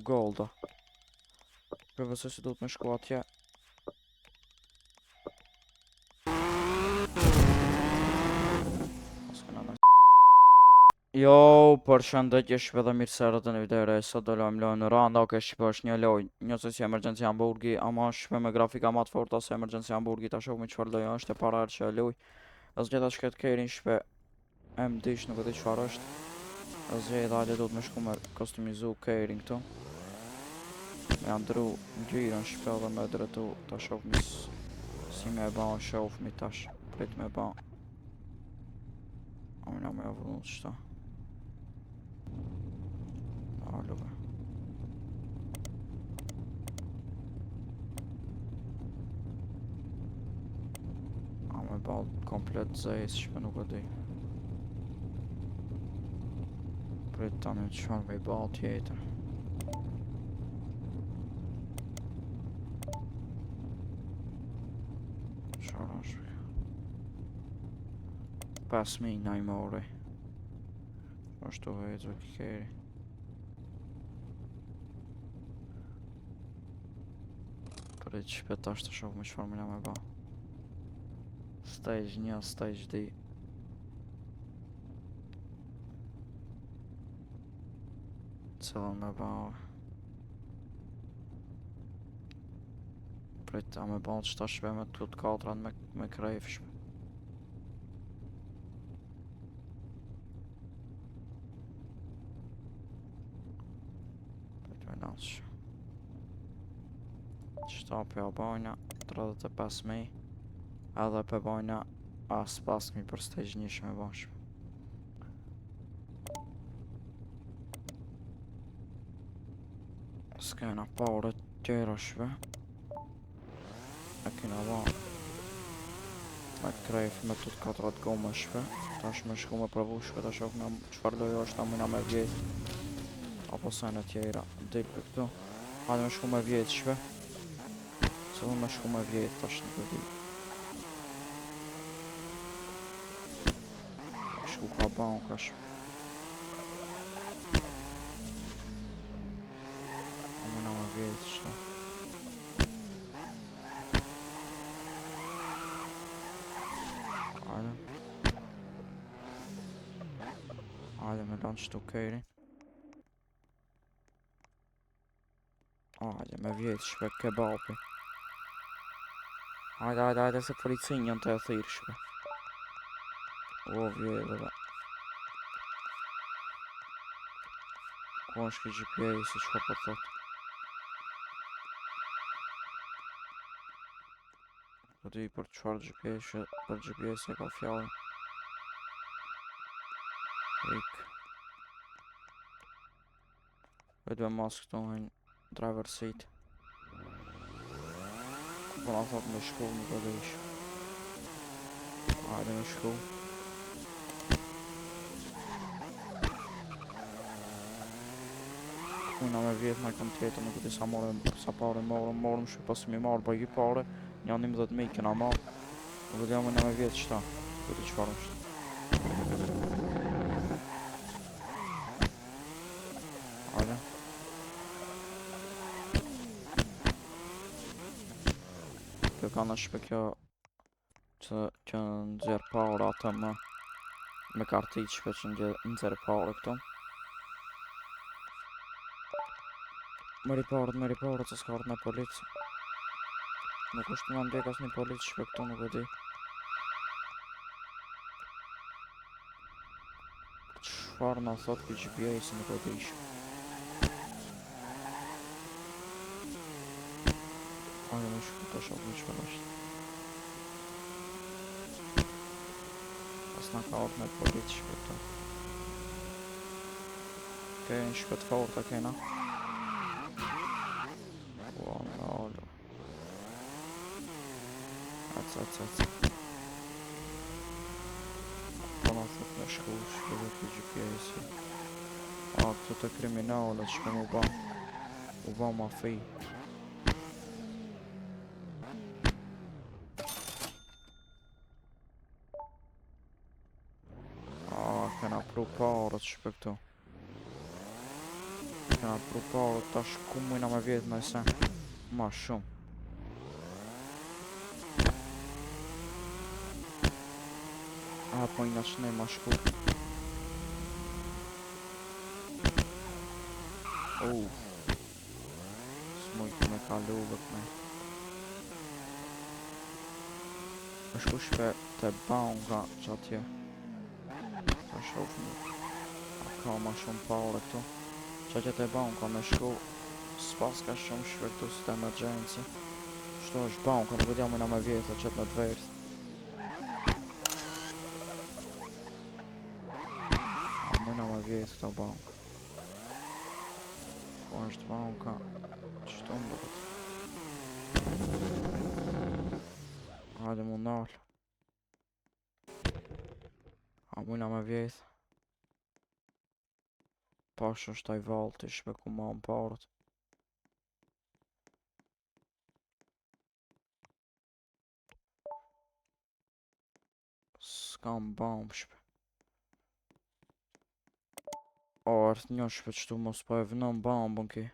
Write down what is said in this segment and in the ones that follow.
Golda. Përvësoj si duhet me shku atje. Jo, përshëndetje shpe dhe mirë serët e një videre, sot do lojmë lojnë në randa, oke shpe është një lojnë, njëse si Emergency Hamburgi, ama shpe me grafika ma të forta se Emergency Hamburgi, ta shok me qëfar lojnë është e para që e loj, e zgjeta shket kerin shpe, e më dish nuk e di qëfar është, e zgjeta ale do të me shku me kostumizu kerin këtu, me andru gjyrën shpe dhe me dretu, ta shok me si me e ba shof mi tash, prit me ba, amina me avullu qëta. Alobe. A me bal komplet zejës shpe nuk e di. Prit tani qëfar me i bal tjetër. Qëfar është? 5.000 na i mori. është të vejtë keri. Prit shpet ashtë të shok me qëfar mina me ba. Stage 1, stage 2. Cëllën me ba. Prit a me ba qëta shpe me të të katran me krejf shpe. Prit me nasë. Qëta për bajna 35.000. Edhe për bajna as 5.000 për stage 1 shme bashkë. S'kena pare tjera shve. E kena ba me krejf me të katrat gome shve. Tash me shku me provu shve, ta shok me qfar lojo është ta muna me vjet. Apo sene tjera, dil për këtu. Hajde me shku me vjet shve. Se me shku me vjet, tash nuk e di. Shku ka banka shve. A muna me vjet shve. Hajde. Hajde me lanë qëtu kejri. Hajde me vjet shpe kebapi. Hajde se policin janë të e thirë shpe. O vjetë dhe. Ku është ki GPS i qëka po thot. Po di për qëfar GPS e ka fjallë. Ik. Vedve mas këtu hajnë driver seat. Po na thot me shku, nuk e dish. Hajde me shku. Una me vjetë me kom tjetër, nuk e di sa pare morëm shpe pas mi marë bëjgi pare. Një 11.000 kena marë. Nuk e di una me vjetë qëta. Nuk e di qëfar është. Hajde. Kjo ka në shpe kjo që nëzirë pare atë me kartit shpe që nëzirë pare këto. Meri pare, që s'ka ardhë në policë. Nuk është në ndjek as një policë shpe këto, nuk e di. Qëfar në thot ki GPS nuk e di shpe. Hajde me shku të shok me qëfar është. Pas në ka ardhë në policë shpe këto. Kejnë shpe të forta kena. Ec. Po na thot me shku shpe dhe të GPS-i. A, këtu të kriminalet shpe mu ba ma fi. A, kena pru parët shpe këtu. kena të pru parë, tash ku mujna me vjetë me se ma shumë. A po ina që ne ma shku. S'mujtë me kalu vët me. Me shku shpe të banka që atje. Ta shof një. Ka ma shumë parë këtu. Që atje të banka me shku. S'pas ka shumë shpe këtu së të emergenci. Shto është banka, nuk e mujna me vjetë që të me të vertë. Mujna me vjetë këta banka. Po është banka. Qëto më bëtë? Hajde mu nalë. A mujna me vjetë. Pash është taj valë të shpe ku ma më parët. S'kam bam shpe. O, artë një shpe qëtu mos po e vënëm bambën ki.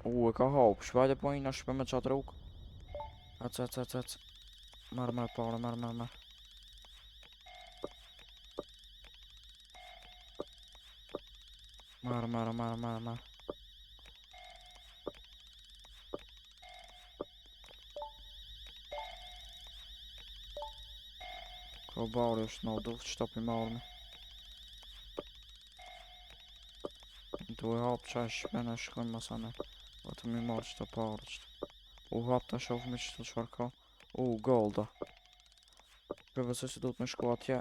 E ka hapë, shpajde po ina shpe me qatë rukë. Ec. Merë pare, merë. Merë. Ko bari është në duftë, qëta pi marrë me. Tu e hapë qaj shpe në shkojnë masane. Vëtë mi marrë qëta parë qëta. Hapë ta shofë mi qëtu qëfar ka. Golda. Përvëse si du të me shku atje.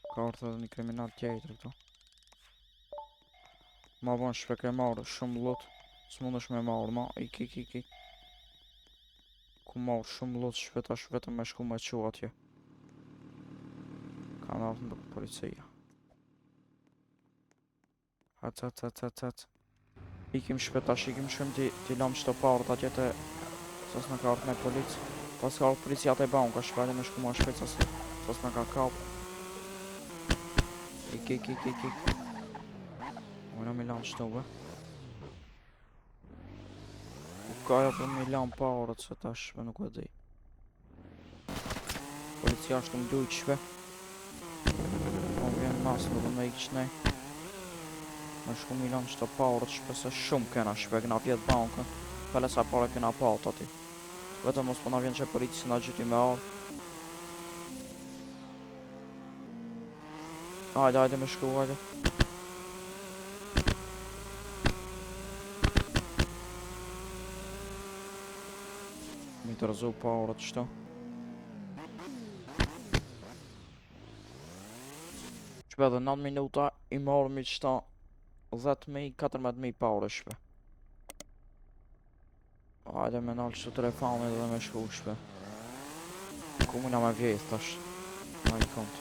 Ka orë edhe një kriminal tjetër këto. Ma bon shpe ke marrë shumë lutë. S'mund është me marrë ma. Ik. Ku marrë shumë lutë shpe tash vetëm me shku me qu atje. Ka në ardhë në policia. Hec. Ikim shpe tash, ikim shumë ti lam qëto parët atje të... Sas në ka ardhë me policë. Pas ka ardhë policia të e banka shpejt me shku ma shpejt sas në ka kapë. Ik. Mujna mi lam qëto be. Kaja për mi lam parët se tash shpe nuk e di. Policia është më dujtë shpe. Po vjen nasë nuk me ikë qënej. Me shku mi lam qëto parët shpe se shumë kena shpe këna vjetë bankën. Pele sa pare këna patë ati. Vetëm mos po na vjen që polici na gjyti me ardhë. Hajde me shku, hajde. Mi të rëzu parët qëto. Shpe dhe 9 minuta i marrë mi qëta 10.000, 14.000 parë shpe. Hajde me nalë qëtu telefonit dhe me shku shpe. Ku mujna me vjetë tash. Ma i kontë.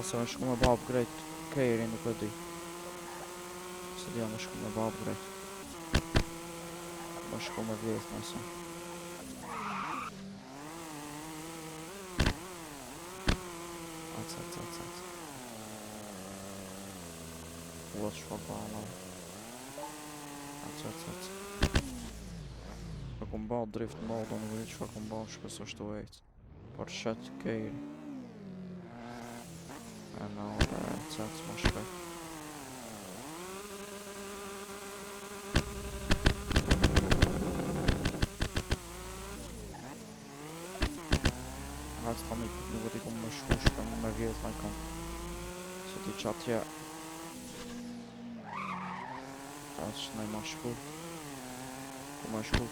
Ose me shku me ba upgrade kejri nuk e di. Se dhja me shku me ba upgrade. Me shku me vjetë nëse. Ec. Ua shfa ba la. Ec. Shpe kum ba drift modo nuk e di qfa kum ba shpe së shtu ejtë. Por shet kejri. E në ore ec ma shpejt. Hajtë ta mi nuk e di ku me shku shpe me vjetë ma i kom. Se ti që atje. Hajtë që nej ma shku. Ku me shku.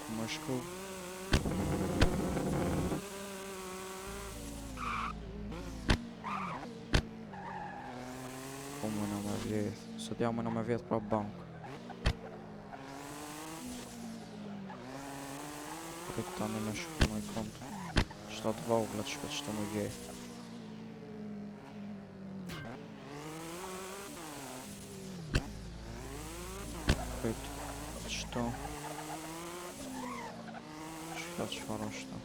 Ku mujna me vjetë. Se t'ja mujna me vjetë pra bank. Këtë tani me shku me i kontë. Qëtat voglet shpet qëto me vjetë. Këtë qëto. Shka çfarë është?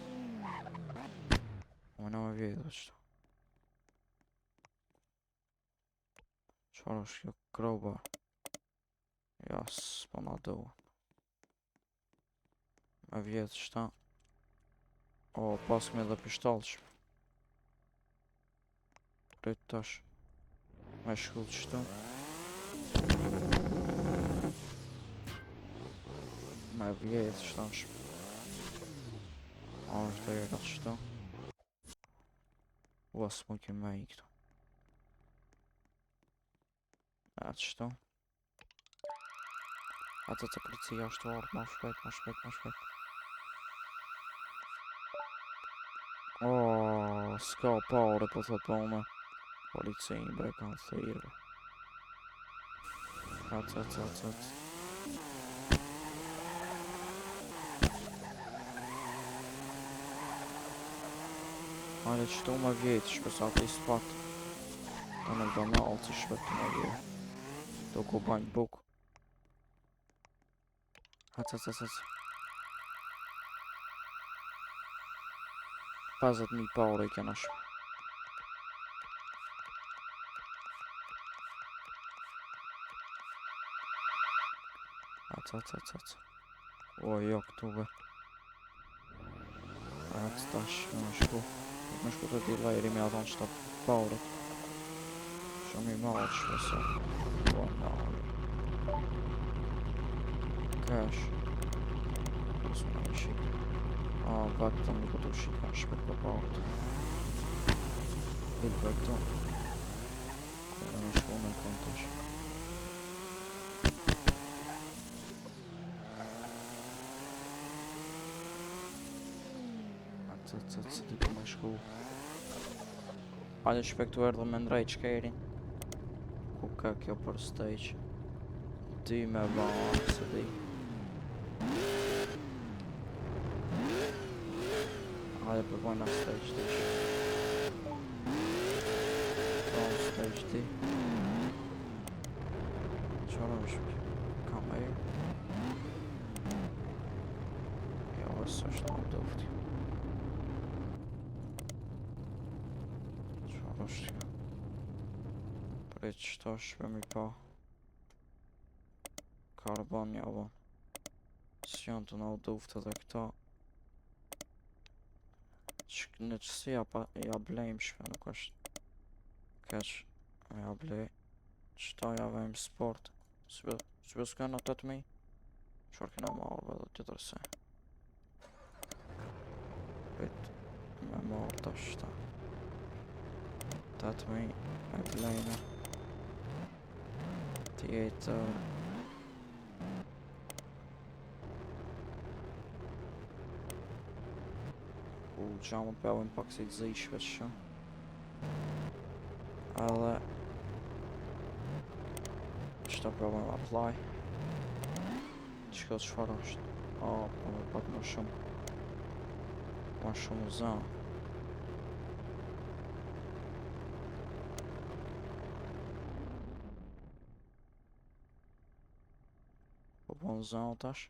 Më në me vjetë është. Çfarë është kjo crowbar? Ja, s'po na duhet. Me vjetë shta. O, pas me dhe pishtallshme. Prit tash. Me shkull qëtu. Me vjetë shtashme. A është e ka qëtu. Ua s'mu ki me i këtu. E qëtu. Atë të policia është orë, ma shpejt, ma shpejt, ma shpejt. O, s'ka pare, po thot po me. Policin bre kanë thirë. Atë. Hajde qëtu me vjetë, shpesa të i spat. Ta në banal që shpet me vjetë. Do ku banjë buk. Atë. 50.000 pare i kena shme. Atë. O, jo, këtu be. Atë tash, me shku. Me shku të ti lejri me aton qëta paret. Shumë i malë shpesa. O, no. Cash. Kus me në shik. A, vetë të më këtu shika shpet për paret. Bil për këtu. Kërë me shku me kontash. Atë, di ku me shku. Hajde shpektu erdhë me ndrejt shkerin. Ku ka kjo për stage? Ty me banë, se di. Hajde përbojna stage ti. Stage ti. Qara është kjo? Kam e ju? Jo, vësë është në dofti. Qara është kjo? Prej qëta shpe mi pa. Karbon javon. Si janë të në doftë dhe këta. Në qësi ja blejmë shpe, nuk është keq. Ja blej. Qëta ja vejmë sport. Si be s'ka në 8.000? Qërë kena marrë dhe tjetër se. Prit me marrë të shta. 8.000 e blejnë. Tjetër. Qa më të pëvojmë pak si të zishve që shumë. Edhe qëta pëvojmë apply. Qëka të shfar është? A, po me pak më shumë. Ma shumë zanë. Po po në zanë tash.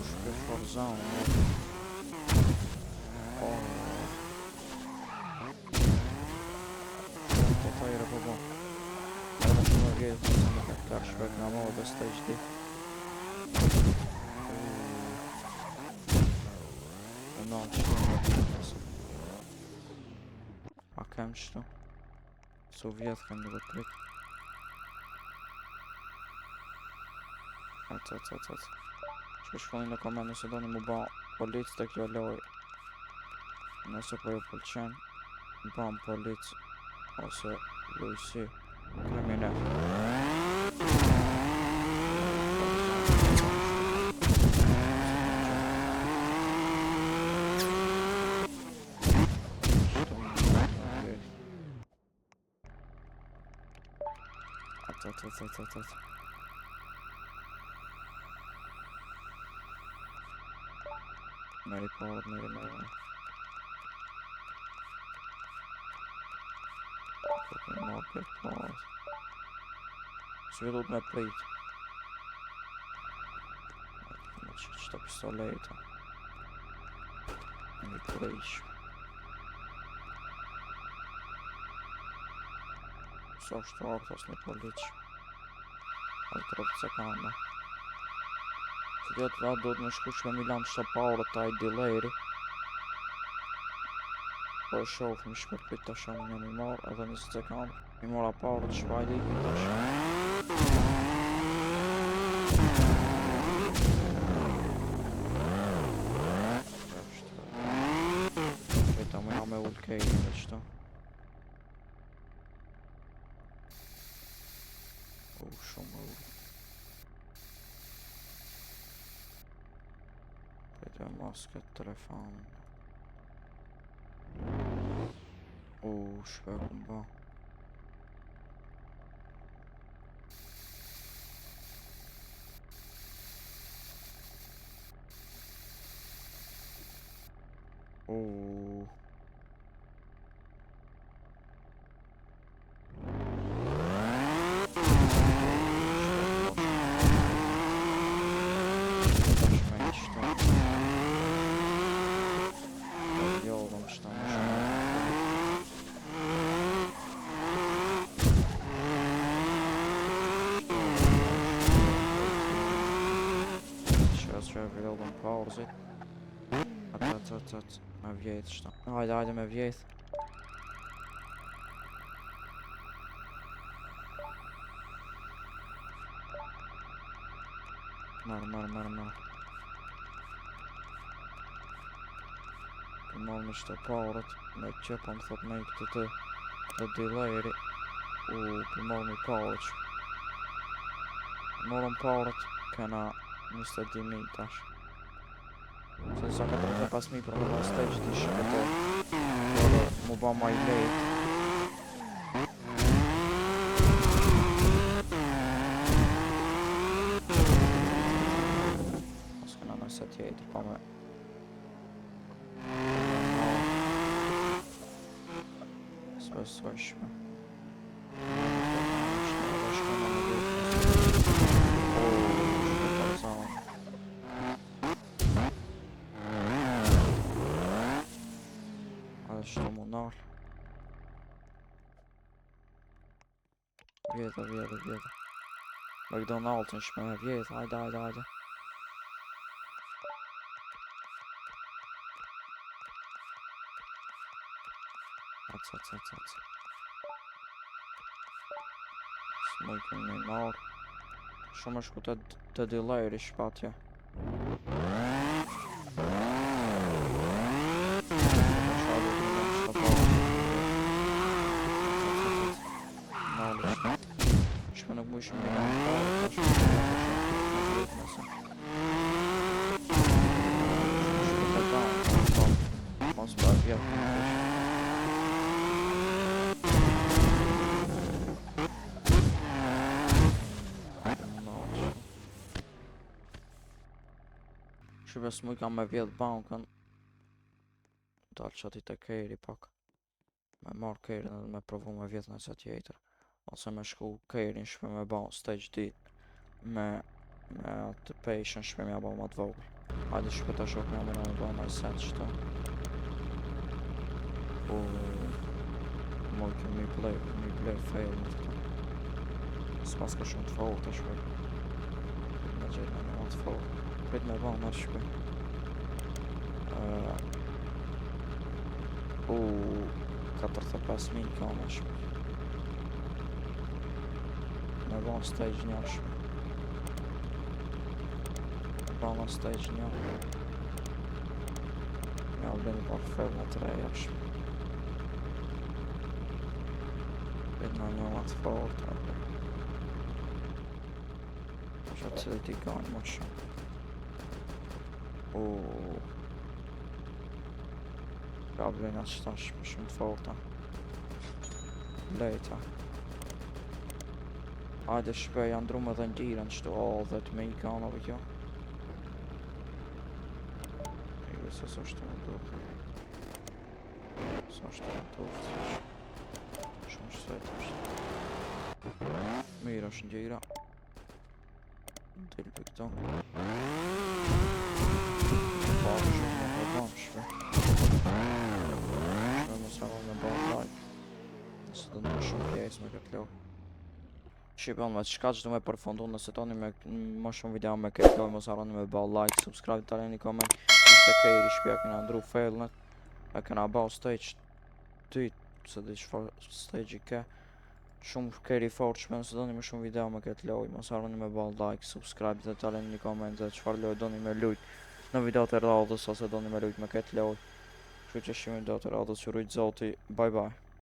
Shpe shfarzanë. Të tajre po po. Edhe shumë më vjetë nëse me ka kërë shpek nga më dhe stage di. E në qëtu më vjetë. A kem qëtu? Su vjetë kem dhe prit. Atë. Shpe shkoni në komend nëse do një mu ba polic të kjo loj. Nëse po ju pëlqen, ba në polic ose lujësi kriminal. Atë. Meri parët, meri. Okej, paret. Si do të me prit. Qëta pistoleta. Mi prish. So është artas një poliq. Al 30 sekunda. Se gjatë da do të më shkush me Milan të paurët taj delayri. Po e shof mi shpërpit të shumë një mi marë edhe 20 sekundë. Mi mora paurët shpajdi i të shumë. Veta më jam e ullkejnë dhe qëta. Shumë ullë. Veta masket telefonin. Shpekun ba. Vjellën pauzit. Atë, me vjetë shta. Hajde me vjetë. Mërë. Këmon me shtë paurët, me qëpa më thot me i këtë të delayri. Këmon me paurët. Morën paurët, kena 22.000 tash. Se sa 45.000 për në stage t'i shkëtë për mu ba ma i lejt. Mas këna në set jetër pa me s'besojshme. Shto mu nalë. Vjetë. McDonald's në shme me vjetë. Hajde. Atë. Smujkën me nalë. Shumë është ku të delayri shpatja. Shme nuk mu ishëm një nga parë, ta shumë të vjetë nëse. Shme të ta, mos për vjetë në kështë. Shme s'mu i kam me vjetë bankën. Dalë që ati të kejri pak. Me marrë kejrin edhe me provu me vjetë nëse tjetër. Ose me shku kejrin shpe me ba stage dit me atë patient shpe me ba ma t'vogl. Hajde shpe ta shok me amina me ba ma i set qëta. Moj ke mi play fail në këta. S'pas ka shumë t'fogl të shpe. Me gjithë me ma t'fogl. Prit me ba nërë shpe. 45.000 ka me shpe. Me ba stage një shpe. Ba stage një. Me albeni par fel në të reja shpe. Prit në një matë fort. Që të cilit i gajnë më shumë. Ka blejnë atë qëtash për shumë të forta. Lejta. Hajde shpej, janë drumë edhe njëren qëtu, dhe të me i kanove kjo. Se s'është të më duke. S'është të më duke. Shumë shtrejt është. Mirë është ngjyra. Del për këto. Bashkë shumë në bashkë. Shme mos harroni me bërë like. Nëse do në më shumë pjesë me këtë lojë. Shqipon me çka që du me përfundu, nëse toni me më shumë video me këtë lojë, mos harroni me bërë like, subscribe, të aleni comment. Ishte kejri shpja këna ndru failnet. E këna bërë stage 2, se di çfarë stage i ke. Shumë keri fort shme nëse doni më shumë video me këtë lojë, mos harroni me bërë like, subscribe dhe të aleni një comment dhe çfarë lojë doni me lujt në video të radhës ose doni me lujt me këtë lojë. Kështu që shihemi video të radhës, ju rujt zoti, bye bye.